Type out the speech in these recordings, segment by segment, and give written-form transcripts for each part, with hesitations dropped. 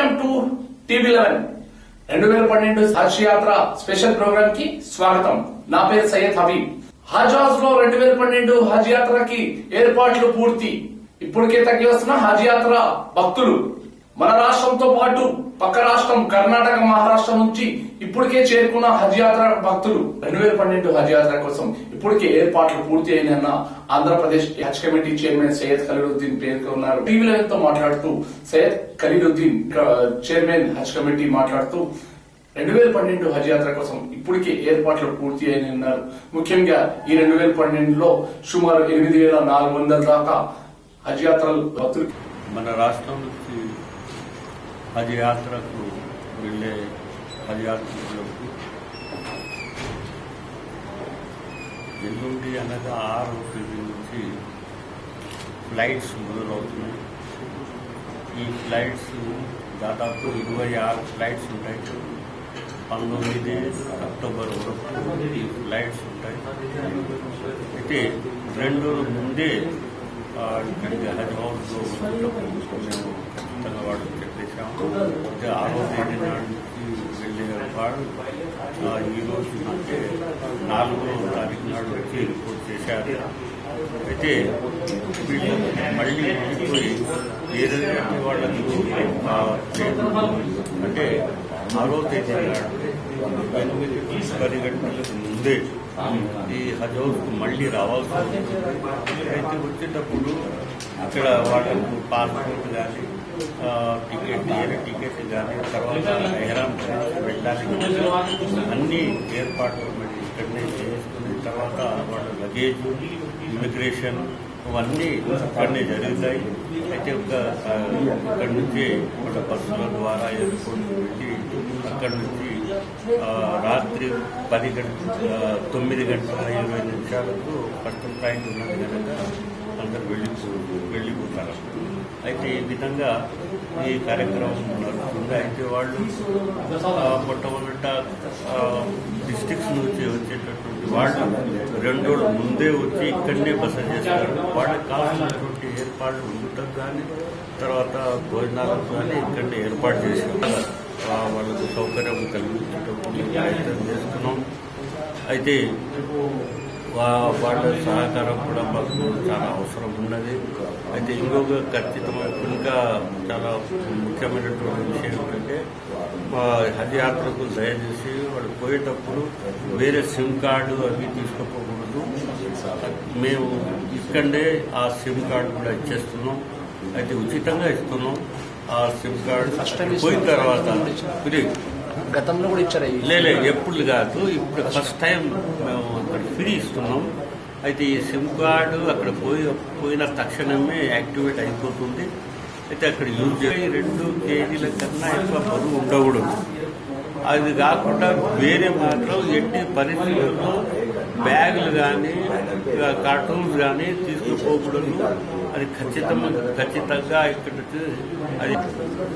Welcome to టీవీ11 2012 హజ్ యాత్ర special programme కి స్వాగతం. నా పేరు సయ్యద్ హబీబ్. హజ్ హౌస్ లో 2012 హజ్ యాత్రకి ఏర్పాట్లు పూర్తి. ఇప్పటికే తగ్గి వస్తున్న హజ్ యాత్ర భక్తులు మన రాష్ట్రంతో పాటు పక్క రాష్ట్రం కర్ణాటక, మహారాష్ట్ర నుంచి ఇప్పటికే చేరుకున్న హజ్ యాత్ర భక్తులు 2012 హజ్ యాత్ర కోసం ఇప్పటికే ఏర్పాట్లు పూర్తి అయిన ఆంధ్రప్రదేశ్ హజ్ కమిటీ చైర్మన్ సయ్యద్ ఖలీలుద్దీన్ పేర్కొన్నారు. టీవీ11 తో మాట్లాడుతూ సయ్యద్ ఖలీలుద్దీన్ చైర్మన్ హజ్ కమిటీ మాట్లాడుతూ 2012 హజ్ యాత్ర కోసం ఇప్పటికే ఏర్పాట్లు పూర్తి అయినారు. ముఖ్యంగా ఈ 2012లో సుమారు 8,400 దాకా హజ్ యాత్రలు భక్తులు మన రాష్ట్రం నుంచి హజ్ యాత్రకు వెళ్లే హజ్ యాత్రికులకు ఎల్లుండి అనగా 6వ తేదీ నుంచి ఫ్లైట్స్ మొదలవుతున్నాయి. ఈ ఫ్లైట్స్ దాదాపు 26 ఫ్లైట్స్ ఉంటాయి. 19 అక్టోబర్ వరకు ఈ ఫ్లైట్స్ ఉంటాయి. అయితే 2 రోజుల ముందే ఇక్కడికి హజ్ హౌస్లో మేము ఖచ్చితంగా వాడు చెప్పేసాము. అయితే 6వ తేదీ నాడు నుంచి వెళ్ళే వాడు ఈరోజు అంటే 4వ తారీఖు నాడు వచ్చి రిపోర్ట్ చేశారు. అయితే వీళ్ళు మళ్ళీ వెళ్ళిపోయి వేరే వాళ్ళకి అంటే 6వ తేదీ నాడు 8-10 గంటలకు ముందే ఈ హజ్ హౌస్కు మళ్ళీ రావాల్సి ఉంటుంది. అయితే వచ్చేటప్పుడు ఇక్కడ వాళ్ళకు పాస్పోర్ట్ కానీ టికెట్ కానీ తర్వాత ఎహ్రామ్ వెళ్ళడానికి అన్ని ఏర్పాట్లు ఇక్కడనే చేసుకుని తర్వాత వాళ్ళ లగేజ్, ఇమిగ్రేషన్ అవన్నీ ఇక్కడనే జరుగుతాయి. అయితే ఇక్కడ నుంచి వాళ్ళ బస్సుల ద్వారా ఎయిర్పోర్ట్ వెళ్ళి అక్కడి నుంచి రాత్రి 9 గంటల 20 నిమిషాలకు ఫస్ట్ ఫ్లైట్ ఉన్నది కనుక అందరు వెళ్ళిపోతారు. అయితే ఈ విధంగా ఈ కార్యక్రమం నడుస్తుంది. అయితే వాళ్ళు మొట్టమొదట డిస్ట్రిక్ట్స్ నుంచి వచ్చేటటువంటి వాళ్ళు 2 రోజుల ముందే వచ్చి ఇక్కడనే బస చేస్తారు. వాళ్ళకి కావాల్సినటువంటి ఏర్పాట్లు ఉండటం కానీ తర్వాత భోజనాలకు కానీ ఇక్కడనే ఏర్పాటు చేసి వాళ్ళకు సౌకర్యం కల్పించేటప్పుడు ప్రయత్నం చేస్తున్నాం. అయితే వాళ్ళ సహకారం కూడా మాకు చాలా అవసరం ఉన్నది. అయితే ఇంకొక ఖచ్చితమైన ఇంకా చాలా ముఖ్యమైనటువంటి విషయం ఏంటంటే హజ్ యాత్రకు దయచేసి వాళ్ళు పోయేటప్పుడు వేరే సిమ్ కార్డు అవి తీసుకోకూడదు. మేము ఇక్కడే ఆ సిమ్ కార్డు కూడా ఇచ్చేస్తున్నాం. అయితే ఉచితంగా ఇస్తున్నాం. ఆ సిమ్ కార్డు పోయిన తర్వాత గతంలో కూడా ఇచ్చారు. ఎప్పుడు కాదు, ఇప్పుడు ఫస్ట్ టైం మేము అక్కడ ఫ్రీ ఇస్తున్నాం. అయితే ఈ సిమ్ కార్డు అక్కడ పోయిన తక్షణమే యాక్టివేట్ అయిపోతుంది. అయితే అక్కడ యూజ్ చేసి 2 కేజీల కన్నా ఎక్కువ బరువు ఉండకూడదు. అది కాకుండా వేరే మాత్రం ఎట్టి పరిస్థితుల్లో బ్యాగులు కానీ కార్టూన్స్ కానీ తీసుకుపోకూడదు. అది ఖచ్చితంగా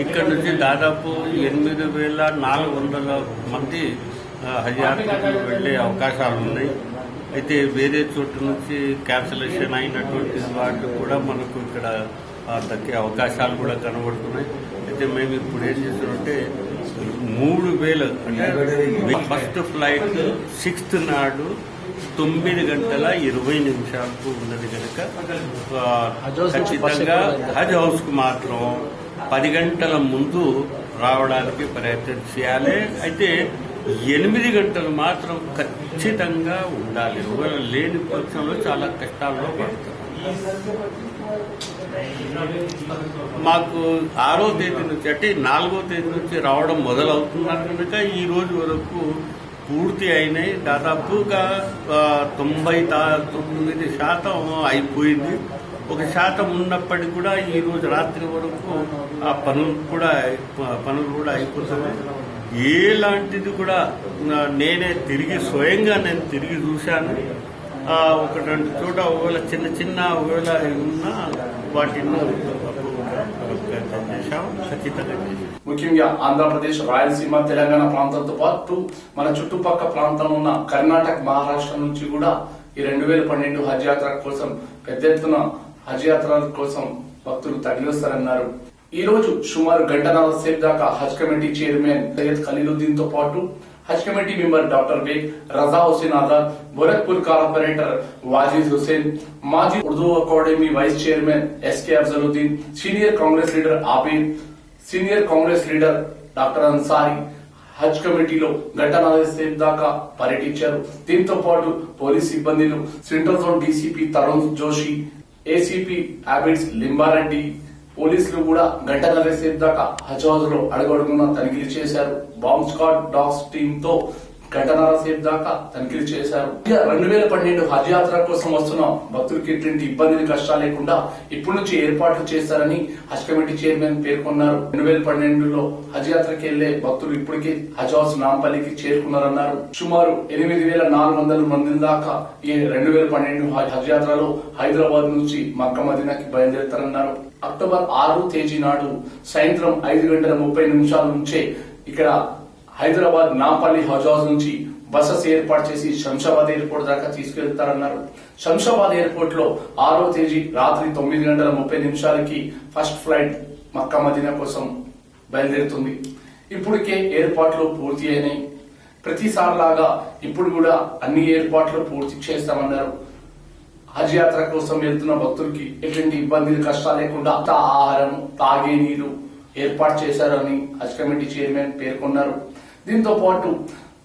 ఇక్కడ నుంచి దాదాపు 8,400 మంది హజ్ యాత్రకు వెళ్లే అవకాశాలు ఉన్నాయి. అయితే వేరే చోటు నుంచి క్యాన్సలేషన్ అయినటువంటి వాటి కూడా మనకు ఇక్కడ దక్కే అవకాశాలు కూడా కనబడుతున్నాయి. అయితే మేము ఇప్పుడు ఏం చేస్తున్నామంటే 3,000 అంటే ఫస్ట్ ఫ్లైట్ 6th నాడు 9 గంటల 20 నిమిషాలకు ఉన్నది కనుక ఖచ్చితంగా హజ్ హౌస్ కు మాత్రం 10 గంటల ముందు రావడానికి ప్రయత్నం చేయాలి. అయితే 8 గంటలు మాత్రం ఖచ్చితంగా ఉండాలి. ఒకవేళ లేని పక్షంలో చాలా కష్టాల్లో పడతారు. మాకు 6వ తేదీ నుంచి అంటే 4వ తేదీ నుంచి రావడం మొదలవుతున్నారు కనుక ఈ రోజు వరకు పూర్తి అయినాయి. దాదాపుగా 99% అయిపోయింది. 1% ఉన్నప్పటికీ కూడా ఈ రోజు రాత్రి వరకు ఆ పనులు కూడా అయిపోతున్నాయి. ఎలాంటిది కూడా నేనే స్వయంగా నేను తిరిగి చూశాను. 1-2 చోట ఒకవేళ చిన్న ఒకవేళ ఉన్నా వాటిని ఖచ్చితంగా. ముఖ్యంగా ఆంధ్రప్రదేశ్, రాయలసీమ, తెలంగాణ ప్రాంతంతో పాటు మన చుట్టుపక్కల ప్రాంతంలో ఉన్న కర్ణాటక, మహారాష్ట్ర నుంచి కూడా ఈ 2012 హజ్ యాత్ర కోసం పెద్ద ఎత్తున హజ్ యాత్ర కోసం భక్తులు తరలివస్తారన్నారు. ఈ రోజు సుమారు గంటన్నర సేపు దాకా హజ్ కమిటీ చైర్మన్ సయ్యద్ ఖలీలుద్దీన్ తో పాటు Haj committee member doctor Baig, Raza Hussain Azad, Gorakhpur corporator Wajid Hussain, మాజీ Urdu academy vice chairman SK Afzaluddin, senior Congress leader Abid, senior Congress leader doctor Ansari Haj కమిటీలో గంటన్నర సేపు దాకా పర్యటించారు. దీంతో పాటు పోలీస్ సిబ్బందిలు, central zone DCP Tarun Joshi, ACP Abids Limbareddy, పోలీసులు కూడా గంటన్నర సేపు దాకా హజ్ హౌస్ లో అడుగడుగునా తనిఖీలు చేశారు. బాంబ్ స్క్వాడ్ డాగ్స్ టీమ్ తో గంటన్నర సేపు దాకా తనిఖీలు చేశారు. 2012 హజ్ యాత్ర కోసం వస్తున్న భక్తులకి ఎటువంటి ఇబ్బందులు కష్టాలు లేకుండా ఇప్పటి నుంచి ఏర్పాట్లు చేశారని హజ్ కమిటీ చైర్మన్ పేర్కొన్నారు. 2012లో హజ్ యాత్రకి వెళ్లే భక్తులు ఇప్పటికే హజ్ హౌస్ నాంపల్లికి చేరుకున్నారన్నారు. సుమారు 8,400 మంది దాకా ఈ 2012 హజ్ యాత్రలో హైదరాబాద్ నుంచి మక్కా మదీనాకి బయలుదేరుతారన్నారు. అక్టోబర్ 6 తేదీ నాడు సాయంత్రం 5:30 నుంచే ఇక్కడ హైదరాబాద్ నాంపల్లి హజ్ హౌస్ నుంచి బసెస్ ఏర్పాటు చేసి శంషాబాద్ ఎయిర్పోర్ట్ దాకా తీసుకెళ్తారన్నారు. శంషాబాద్ ఎయిర్పోర్ట్ లో 6వ తేదీ రాత్రి 9:30 ఫస్ట్ ఫ్లైట్ మక్కా మదీనా కోసం బయలుదేరుతుంది. ఇప్పటికే ఏర్పాట్లు పూర్తి అయినాయి. ప్రతిసారి లాగా ఇప్పుడు కూడా అన్ని ఏర్పాట్లు పూర్తి చేస్తామన్నారు. హజ్ యాత్ర కోసం వెళ్తున్న భక్తులకి ఎటువంటి ఇబ్బందులు కష్టాలు లేకుండా ఆహారం, తాగే నీరు ఏర్పాటు చేశారని హజ్ కమిటీ చైర్మన్ పేర్కొన్నారు. దీంతో పాటు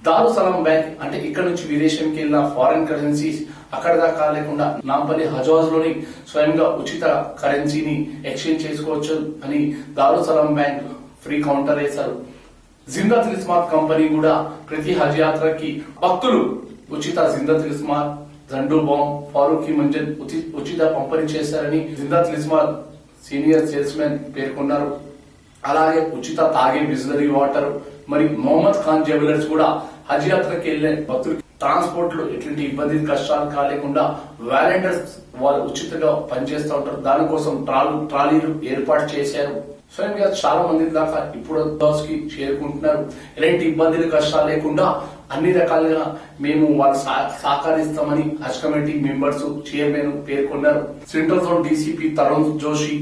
దారుసలాం బ్యాంక్ అంటే ఇక్కడ నుంచి విదేశానికి వెళ్ళిన ఫారెన్ కరెన్సీస్ అక్కడ దాకా లేకుండా నాంపల్లి హజ్ హౌస్ లోని స్వయంగా ఉచిత కరెన్సీని ఎక్స్చేంజ్ చేసుకోవచ్చు అని దారుసలాం బ్యాంక్ ఫ్రీ కౌంటర్ వేశారు. జిందత్ ఇస్మాత్ కంపెనీ కూడా ప్రతి హజ్ యాత్రకి భక్తులు ఉచిత జిందత్ ఇస్మాత్, జండూ బాంబ్, ఫారూఖీ మంజన్ ఉచిత పంపిణీ చేశారని జిందత్ ఇస్మాత్ సీనియర్ సేల్స్మెన్ పేర్కొన్నారు. అలాగే ఉచిత తాగే బిస్లరీ వాటర్ మరి మొహమ్మద్ ఖాన్ జ్యువెలర్స్ కూడా హజ్ యాత్రకి వెళ్లే భక్తులకి ట్రాన్స్పోర్ట్ లో ఎటువంటి ఇబ్బంది కష్టాలు కాలేకుండా వాలంటీర్స్ వాళ్ళు ఉచితంగా పనిచేస్తూ ఉంటారు. దానికోసం ట్రాలీలు ఏర్పాటు చేశారు. స్వయంగా చాలా మంది దాకా ఇప్పుడు హౌస్ కి చేరుకుంటున్నారు. ఎలాంటి ఇబ్బందులు కష్టాలు లేకుండా అన్ని రకాలుగా మేము వాళ్ళు సహకరిస్తామని హజ్ కమిటీ మెంబర్స్ చైర్మన్ పేర్కొన్నారు. Central zone DCP Tarun Joshi,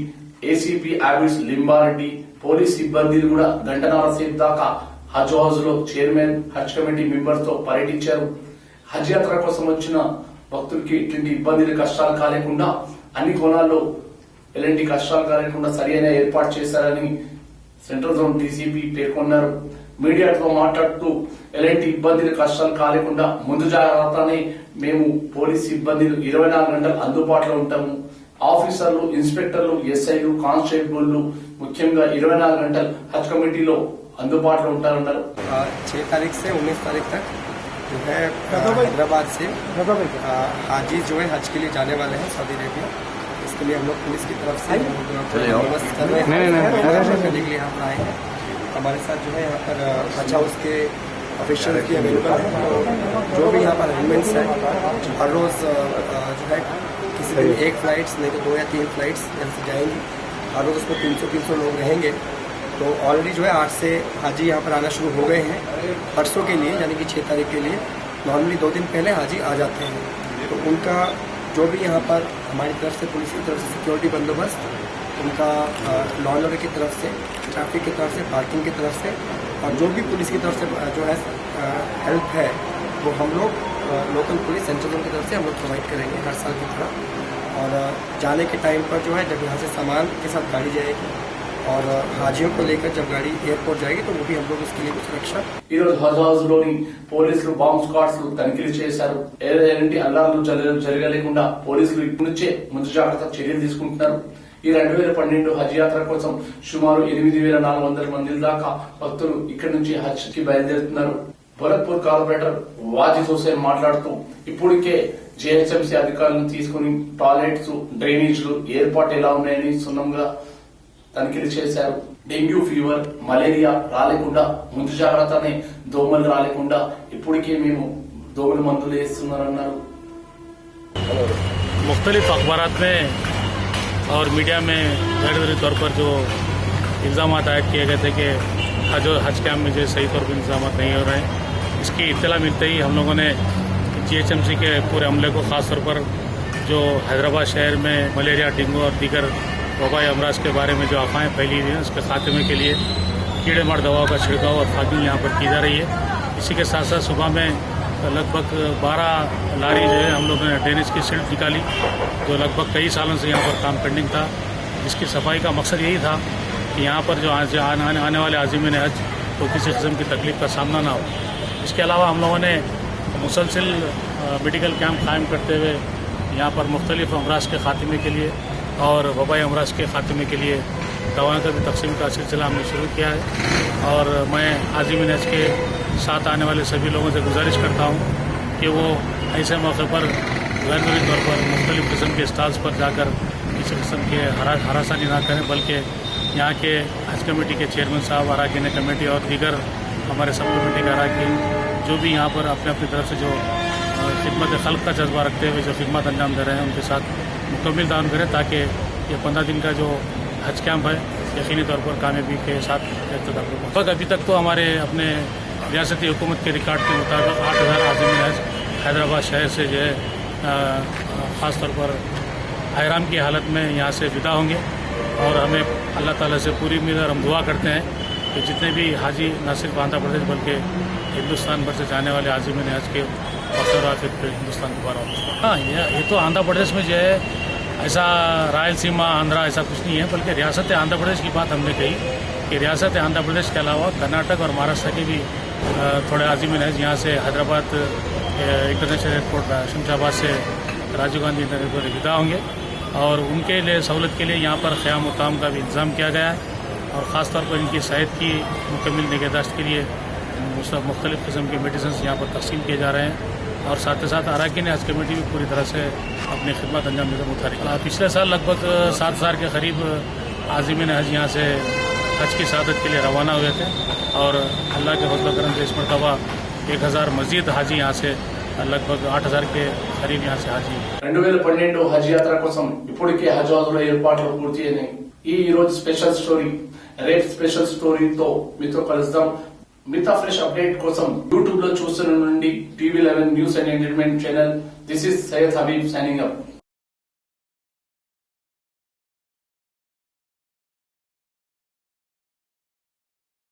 ACP Abids Limbareddy, police సిబ్బందిలు కూడా గంటన్నర సేపు దాకా హజ్ హౌస్ లో చైర్మన్, హజ్ కమిటీ మెంబర్స్ తో పర్యటించారు. హజ్ యాత్ర కోసం వచ్చిన భక్తులకి ఎటువంటి ఇబ్బందులు కష్టాలు కాలేకుండా అన్ని కోణాల్లో ఎలాంటి కష్టాలు కాలేకుండా సరైన ఏర్పాటు చేశారని సెంట్రల్ జోన్ డీసీపీ పేర్కొన్నారు. మీడియాతో మాట్లాడుతూ ఎలాంటి ఇబ్బందులు కష్టాలు కాలేకుండా ముందు జాగ్రత్తనే మేము పోలీస్ సిబ్బందిలు 24 గంటలు అందుబాటులో ఉంటాము. ఆఫీసర్లు, ఇన్స్పెక్టర్లు, ఎస్ఐలు, కానిస్టేబుల్లు ముఖ్యంగా 24 గంటలు హజ్ కమిటీలో అందుబాటులో ఉంటారన్నారు. 6 तारीख से 19 तारीख तक जो है हैदराबाद से हाजी जो है हज के लिए जाने वाले हैं सऊदी अरेबिया। इसके लिए हम लोग पुलिस की तरफ से बंदोबस्त कर रहे हैं, करने के लिए यहाँ पर आए हैं। हमारे साथ जो है यहाँ पर हज हाउस के ऑफिशियल भी अवेलेबल है। तो जो भी यहाँ पर अरेंजमेंट्स है हर रोज़ जो है किसी दिन 1 फ्लाइट्स नहीं तो 2 या 3 फ्लाइट्स यहाँ से जाएंगी। हर रोज़ उसमें 300 लोग रहेंगे। तो ऑलरेडी जो है 8 से हाजी यहाँ पर आना शुरू हो गए हैं। परसों के लिए यानी कि 6 तारीख के लिए नॉर्मली 2 दिन पहले हाजी आ जाते हैं। तो उनका जो भी यहाँ पर हमारी तरफ से पुलिस की तरफ से सिक्योरिटी बंदोबस्त, उनका लॉ एंड ऑर्डर की तरफ से, ट्रैफिक की तरफ से, पार्किंग की तरफ से और जो भी पुलिस की तरफ से जो है हेल्प है वो हम लोग लोकल पुलिस सेंट्रल जोन की तरफ से हम लोग प्रोवाइड करेंगे हर साल की तरह। और जाने के टाइम पर जो है जब यहाँ से सामान के साथ गाड़ी जाएगी और हाजियों को लेकर जब गाड़ी एयरपोर्ट जाएगी तो वो भी हम लोग उसके लिए सुरक्षा। ఈ రోజు హజ్ హౌస్ లోని పోలీసులు బాంబ్ స్క్వాడ్స్ తనిఖీలు చేశారు. ఎలాంటి అల్లార్లు జరగలేకుండా పోలీసులు ఇప్పటి నుంచే ముందు జాగ్రత్త చర్యలు తీసుకుంటున్నారు. ఈ 2012 హజ్ యాత్ర కోసం సుమారు 8,400 మంది దాకా భక్తులు ఇక్కడి నుంచి హజ్ కి బయలుదేరుతున్నారు. గోరఖ్పూర్ కార్పొరేటర్ వాజిద్ హుసేన్ మాట్లాడుతూ ఇప్పటికే జేహెచ్ఎంసీ అధికారులను తీసుకుని టాయిలెట్స్, డ్రైనేజ్లు ఏర్పాటు ఎలా ఉన్నాయని సున్నంగా తనిఖీలు చేశారు. డెంగ్యూ ఫీవర్, మలేరియా రాలేకుండా ముందు జాగ్రత్తనే దోమలు రాలేకుండా ఇప్పటికే మేము దోమల మందులు వేస్తున్నారన్నారు. मुख्तलिफ अखबारात में और मीडिया में गैर तौर पर जो इल्ज़ाम आयद किए गए थे कि हज कैम्प में जो सही तौर पर इंतजाम नहीं हो रहे हैं, इसकी इत्तला मिलते ही हम लोगों ने GHMC के पूरे अमले को ख़ास तौर पर जो हैदराबाद शहर में मलेरिया, डेंगू और दीगर वबाई अमराज के बारे में जो अफवाहें फैली हुई हैं उसके खात्मे के लिए कीड़े मार दवाओं का छिड़काव और फागिंग यहाँ पर की जा रही है। इसी के साथ साथ सुबह में लगभग 12 लारी जो है हम लोगों ने ड्रेनेज की सिल्ट निकाली, जो लगभग कई सालों से यहाँ पर काम पेंडिंग था। इसकी सफाई का मकसद यही था कि यहाँ पर जो आने वाले आज़िमीन हज को किसी किस्म की तकलीफ का सामना ना हो। इसके अलावा हम लोगों ने मुसलसिल मेडिकल कैंप कायम करते हुए यहाँ पर मुख्तलिफ अमराज के खात्मे के लिए और वबाई अमराज के खात्मे के लिए दवाओं का भी तकसीम का सिलसिला हमने शुरू किया है। और मैं आज़िमीन हज के साथ आने वाले सभी लोगों से गुजारिश करता हूँ कि वो ऐसे मौके पर गैर तौर पर मुख्तलिफ किस्म के स्टॉल्स पर जाकर किसी किस्म के हरासानी ना करें, बल्कि यहाँ के हज कमेटी के चेयरमैन साहब, अराकीन कमेटी और दीगर हमारे सब कमेटी के अराकीन जो भी यहाँ पर अपने अपनी तरफ से जो खिदमत खल्क का जज्बा रखते हुए जो खिदमत अंजाम दे रहे हैं उनके साथ मुकम्मल ताउन करें, ताकि ये 15 दिन का जो हज कैंप है यकीनी तौर पर कामयाबी के साथ इख्तिताम हो। अभी तक तो हमारे अपने रियासती हुकूमत के रिकॉर्ड के मुताबिक 8000 आज़िमीन हज हैदराबाद शहर से जो है ख़ास तौर पर हैराम की हालत में यहाँ से विदा होंगे। और हमें अल्लाह ताला से पूरी उम्मीद और हम दुआ करते हैं कि जितने भी हाजी न सिर्फ आंध्र प्रदेश बल्कि हिंदुस्तान भर से जाने वाले आज़िमीन हज के और फिर हिंदुस्तान दोबारा वापस। हाँ, ये तो आंध्र प्रदेश में जो है ऐसा रायलसीमा आंध्रा ऐसा कुछ नहीं है, बल्कि रियासत आंध्र प्रदेश की बात हमने कही कि रियासत आंध्र प्रदेश के अलावा कर्नाटक और महाराष्ट्र के भी थोड़े आज़िमीन हज यहाँ से हैदराबाद इंटरनेशनल एयरपोर्ट शमशाबाद से राजीव गांधी इंटरनेशनल पर विदा होंगे और उनके लिए सहूलत के लिए यहाँ पर क़याम मुक़ाम का भी इंतज़ाम किया गया है। और ख़ास तौर पर इनकी सेहत की मुकम्मल निगहदाश्त के लिए मुख्तलिफ़ किस्म के मेडिसिन यहाँ पर तकसीम किए जा रहे हैं। और साथ ही साथ अराकीन हज कमेटी भी पूरी तरह से अपनी खिदमत अंजाम देकर मुतारिक। पिछले साल लगभग 7,000 के करीब आज़िमीन हज यहाँ से हज की शहादत के लिए रवाना हुए थे और अल्लाह के फज़ल करम से इस मरतबा 1000 मज़ीद हाजी यहाँ से लगभग 8,000 के करीब यहाँ से हाजी 2012 హజ్ యాత్ర కోసం ఇప్పటికే హజ్ హౌస్ లో ఏర్పాట్లు పూర్తి అయినాయి. ఈ రోజు స్పెషల్ స్టోరీ, రేపు స్పెషల్ స్టోరీతో మీతో కలుద్దాం. మిగతా ఫ్రెష్ అప్డేట్ కోసం యూట్యూబ్ లో చూస్తున్న నుండి TV 11 news and entertainment channel. This is Syed Habib signing up.